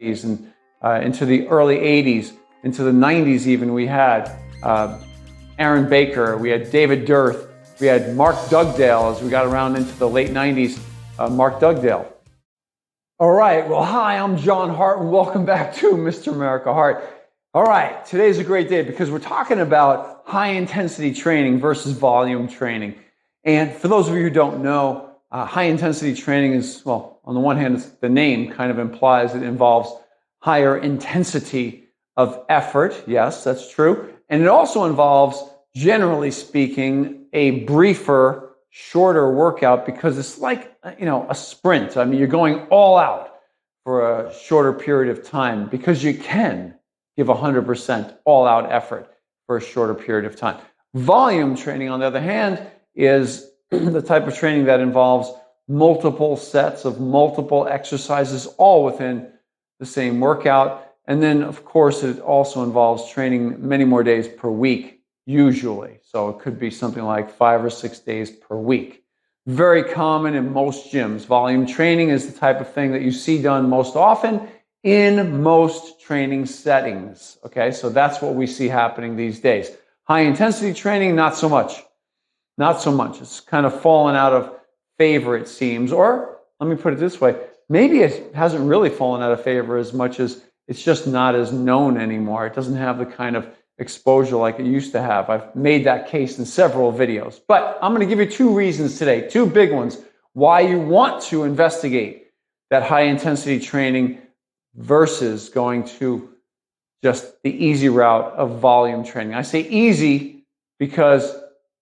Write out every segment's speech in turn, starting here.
and into the early 80s, into the 90s even, we had Aaron Baker, we had David Dearth, we had Mark Dugdale as we got around into the late 90s, Mark Dugdale. All right, well, hi, I'm John Hart, and welcome back to Mr. America Hart. All right, today's a great day because we're talking about high-intensity training versus volume training. And for those of you who don't know, high-intensity training is, well, on the one hand, the name kind of implies it involves higher intensity of effort. Yes, that's true. And it also involves, generally speaking, a briefer, shorter workout because it's like, a sprint. I mean, you're going all out for a shorter period of time because you can give 100% all-out effort for a shorter period of time. Volume training, on the other hand, is the type of training that involves multiple sets of multiple exercises, all within the same workout. And then, of course, it also involves training many more days per week, usually. So it could be something like 5 or 6 days per week. Very common in most gyms. Volume training is the type of thing that you see done most often in most training settings. Okay, so that's what we see happening these days. High intensity training, not so much. Not so much. It's kind of fallen out of favor, it seems. Or let me put it this way. Maybe it hasn't really fallen out of favor as much as it's just not as known anymore. It doesn't have the kind of exposure like it used to have. I've made that case in several videos. But I'm going to give you 2 reasons today, 2 big ones, why you want to investigate that high intensity training versus going to just the easy route of volume training. I say easy because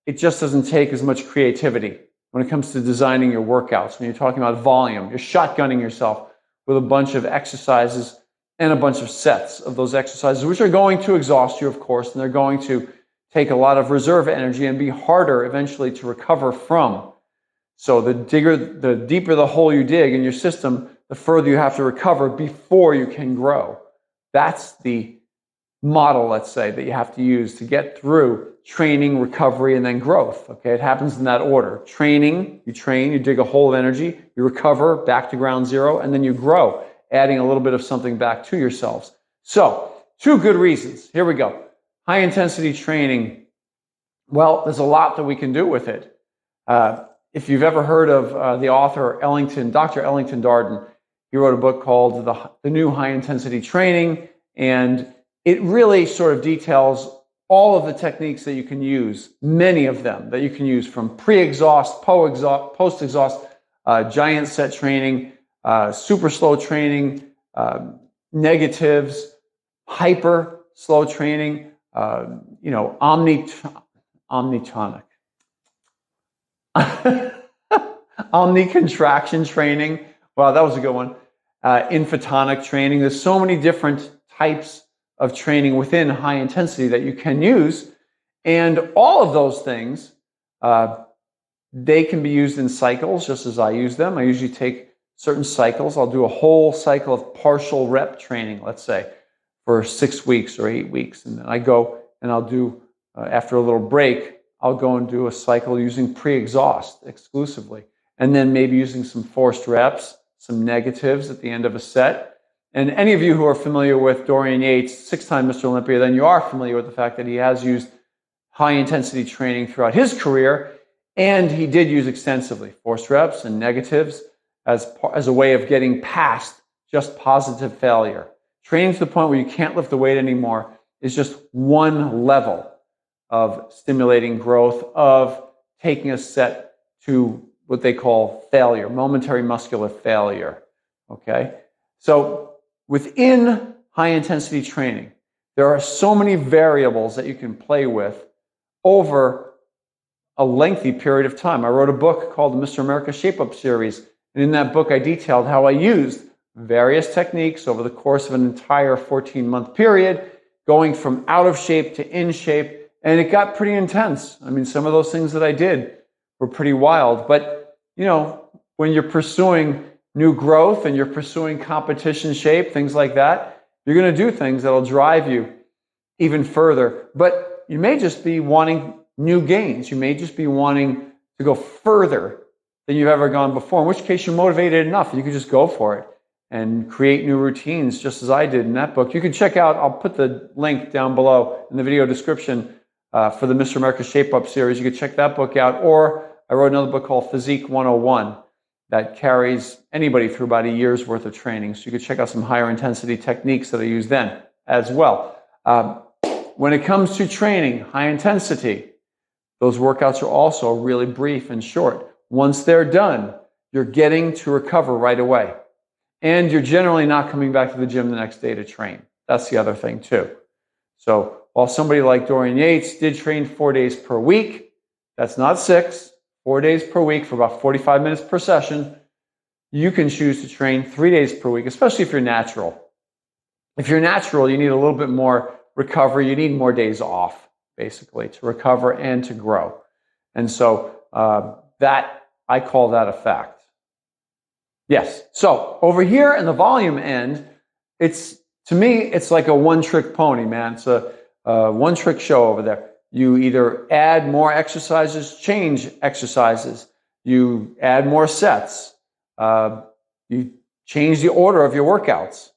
it just doesn't take as much creativity when it comes to designing your workouts. When you're talking about volume, you're shotgunning yourself with a bunch of exercises and a bunch of sets of those exercises, which are going to exhaust you, of course, and they're going to take a lot of reserve energy and be harder eventually to recover from. So the deeper the hole you dig in your system, the further you have to recover before you can grow. That's the model, let's say, that you have to use to get through training, recovery, and then growth. Okay, it happens in that order. Training, you train, you dig a hole of energy, you recover back to ground zero, and then you grow, adding a little bit of something back to yourselves. So, 2 good reasons. Here we go. High intensity training. Well, there's a lot that we can do with it. If you've ever heard of the author Dr. Ellington Darden, he wrote a book called The New High Intensity Training, and it really sort of details all of the techniques that you can use, many of them that you can use, from pre-exhaust, post-exhaust, giant set training, super slow training, negatives, hyper slow training, omnitonic, omnicontraction training. Wow, that was a good one. Infotonic training. There's so many different types of training within high intensity that you can use. And all of those things, they can be used in cycles, just as I use them. I usually take certain cycles. I'll do a whole cycle of partial rep training, let's say, for 6 weeks or 8 weeks. And then I go and I'll do, after a little break, I'll go and do a cycle using pre-exhaust exclusively. And then maybe using some forced reps, some negatives at the end of a set. And any of you who are familiar with Dorian Yates, 6-time Mr. Olympia, then you are familiar with the fact that he has used high-intensity training throughout his career, and he did use extensively forced reps and negatives as a way of getting past just positive failure. Training to the point where you can't lift the weight anymore is just one level of stimulating growth, of taking a set to what they call failure, momentary muscular failure. Okay? So within high-intensity training, there are so many variables that you can play with over a lengthy period of time. I wrote a book called the Mr. America Shape-Up Series, and in that book I detailed how I used various techniques over the course of an entire 14-month period, going from out of shape to in shape, and it got pretty intense. I mean, some of those things that I did were pretty wild, but when you're pursuing new growth and you're pursuing competition shape, things like that, you're going to do things that'll drive you even further. But you may just be wanting new gains. You may just be wanting to go further than you've ever gone before, in which case you're motivated enough. You can just go for it. and create new routines, just as I did in that book. You can check out, I'll put the link down below in the video description for the Mr. America Shape Up series. You can check that book out. Or I wrote another book called Physique 101 that carries anybody through about a year's worth of training. So you can check out some higher intensity techniques that I used then as well. When it comes to training, high intensity, those workouts are also really brief and short. Once they're done, you're getting to recover right away. And you're generally not coming back to the gym the next day to train. That's the other thing too. So while somebody like Dorian Yates did train 4 days per week, that's not 6, 4 days per week for about 45 minutes per session. You can choose to train 3 days per week, especially if you're natural. If you're natural, you need a little bit more recovery. You need more days off, basically, to recover and to grow. And so I call that a fact. Yes. So over here in the volume end, to me, it's like a one-trick pony, man. It's a one-trick show over there. You either add more exercises, change exercises. You add more sets. You change the order of your workouts.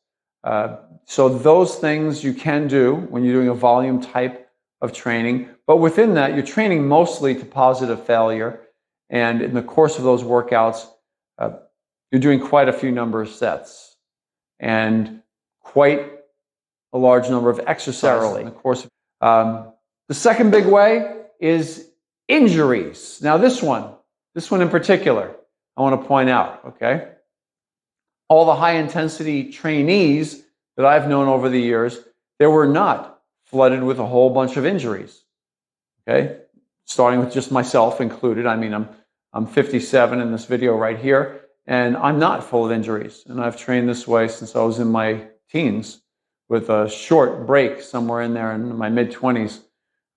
So those things you can do when you're doing a volume type of training. But within that, you're training mostly to positive failure. And in the course of those workouts, you're doing quite a few number of sets and quite a large number of exercises in the course of the second big way is injuries. Now this one in particular, I want to point out, okay? All the high intensity trainees that I've known over the years, they were not flooded with a whole bunch of injuries, okay? Starting with just myself included. I mean, I'm 57 in this video right here, and I'm not full of injuries. And I've trained this way since I was in my teens, with a short break somewhere in there in my mid-20s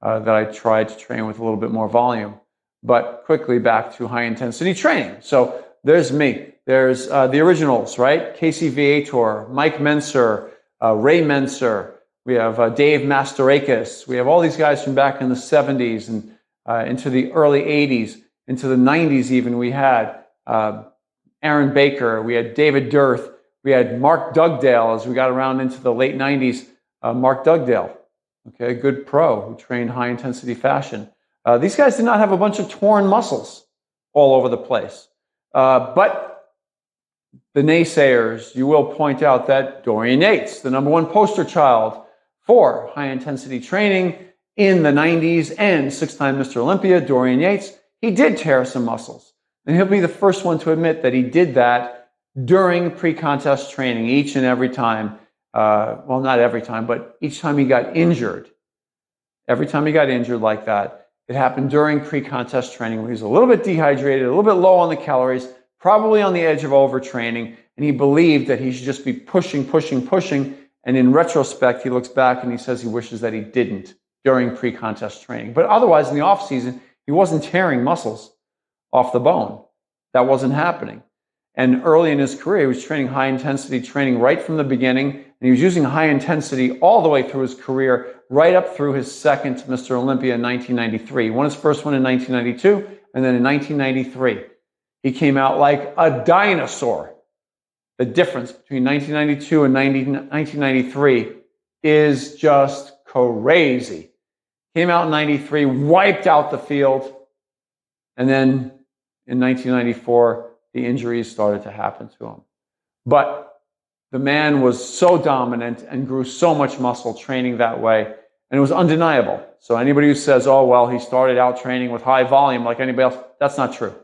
that I tried to train with a little bit more volume. But quickly back to high-intensity training. So there's me. There's the originals, right? Casey Viator, Mike Mentzer, Ray Mentzer. We have Dave Mastorakis. We have all these guys from back in the 70s and into the early 80s, into the 90s even. We had Aaron Baker. We had David Dearth. We had Mark Dugdale as we got around into the late 90s. Mark Dugdale, okay, a good pro who trained high-intensity fashion. These guys did not have a bunch of torn muscles all over the place. But the naysayers, you will point out that Dorian Yates, the #1 poster child for high-intensity training in the 90s and 6-time Mr. Olympia, Dorian Yates, he did tear some muscles. And he'll be the first one to admit that he did that during pre-contest training each and every time. Well, not every time, but each time he got injured. Every time he got injured like that, it happened during pre-contest training when he was a little bit dehydrated, a little bit low on the calories, probably on the edge of overtraining, and he believed that he should just be pushing. And in retrospect, he looks back and he says he wishes that he didn't during pre-contest training. But otherwise, in the off-season, he wasn't tearing muscles off the bone. That wasn't happening. And early in his career, he was training high-intensity training right from the beginning, and he was using high intensity all the way through his career, right up through his second Mr. Olympia in 1993. He won his first one in 1992, and then in 1993, he came out like a dinosaur. The difference between 1992 and 1993 is just crazy. Came out in 93, wiped out the field, and then in 1994, the injuries started to happen to him. But the man was so dominant and grew so much muscle training that way, and it was undeniable. So anybody who says, oh, well, he started out training with high volume like anybody else, that's not true.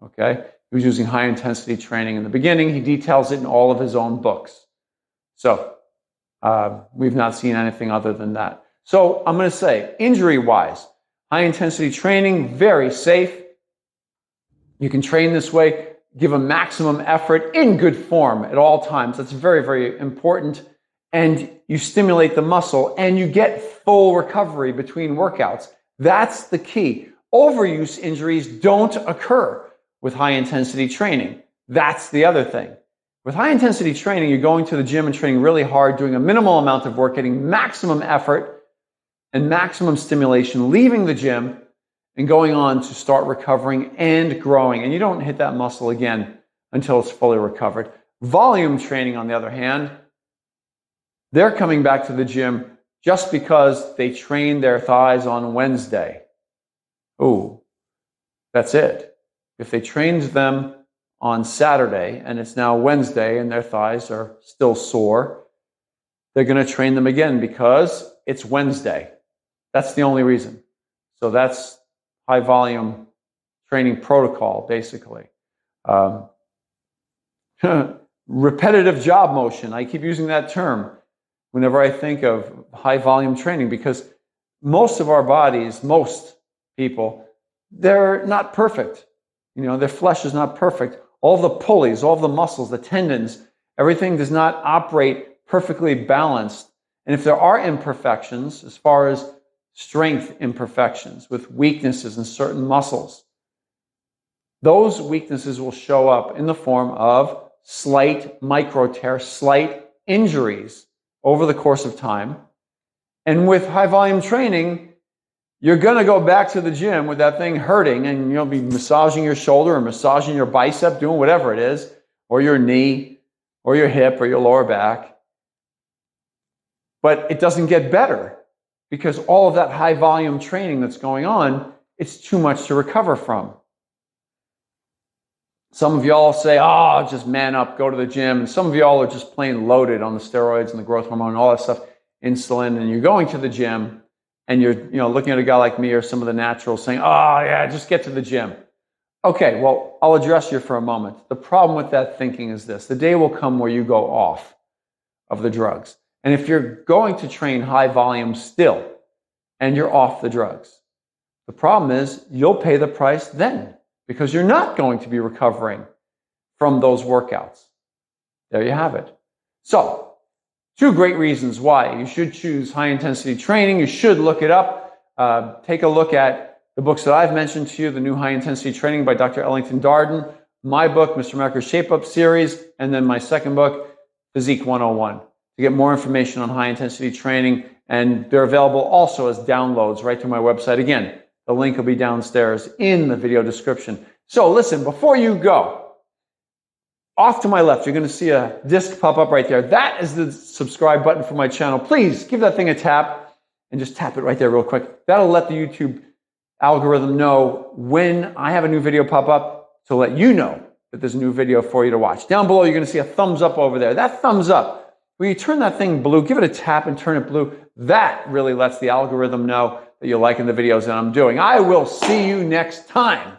Okay? He was using high intensity training in the beginning. He details it in all of his own books. So we've not seen anything other than that. So I'm going to say, injury-wise, high intensity training, very safe. You can train this way, give a maximum effort in good form at all times. That's very, very important. And you stimulate the muscle and you get full recovery between workouts. That's the key. Overuse injuries don't occur with high intensity training. That's the other thing. With high intensity training, you're going to the gym and training really hard, doing a minimal amount of work, getting maximum effort and maximum stimulation, leaving the gym and going on to start recovering and growing. And you don't hit that muscle again until it's fully recovered. Volume training, on the other hand, they're coming back to the gym just because they trained their thighs on Wednesday. Ooh, that's it. If they trained them on Saturday and it's now Wednesday and their thighs are still sore, they're going to train them again because it's Wednesday. That's the only reason. So that's high volume training protocol, basically. Repetitive job motion. I keep using that term whenever I think of high volume training, because most of our bodies, most people, they're not perfect. You know, their flesh is not perfect. All the pulleys, all the muscles, the tendons, everything does not operate perfectly balanced. And if there are imperfections, as far as strength imperfections with weaknesses in certain muscles, those weaknesses will show up in the form of slight micro tears, slight injuries over the course of time. And with high volume training, you're going to go back to the gym with that thing hurting, and you'll be massaging your shoulder or massaging your bicep, doing whatever it is, or your knee or your hip or your lower back. But it doesn't get better because all of that high volume training that's going on, it's too much to recover from. Some of y'all say, oh, just man up, go to the gym. And some of y'all are just plain loaded on the steroids and the growth hormone and all that stuff, insulin, and you're going to the gym and you're looking at a guy like me or some of the naturals saying, oh yeah, just get to the gym. Okay, well, I'll address you for a moment. The problem with that thinking is this: the day will come where you go off of the drugs. And if you're going to train high volume still and you're off the drugs, the problem is you'll pay the price then, because you're not going to be recovering from those workouts. There you have it. So, 2 great reasons why you should choose high-intensity training. You should look it up. Take a look at the books that I've mentioned to you, the new high-intensity training by Dr. Ellington Darden, my book, Mr. America's Shape-Up series, and then my second book, Physique 101, to get more information on high-intensity training. And they're available also as downloads right through my website. Again, the link will be downstairs in the video description. So listen, before you go, off to my left, you're going to see a disc pop up right there. That is the subscribe button for my channel. Please give that thing a tap and just tap it right there real quick. That'll let the YouTube algorithm know when I have a new video pop up to let you know that there's a new video for you to watch. Down below, you're going to see a thumbs up over there. That thumbs up, when you turn that thing blue, give it a tap and turn it blue. That really lets the algorithm know that you're liking the videos that I'm doing. I will see you next time.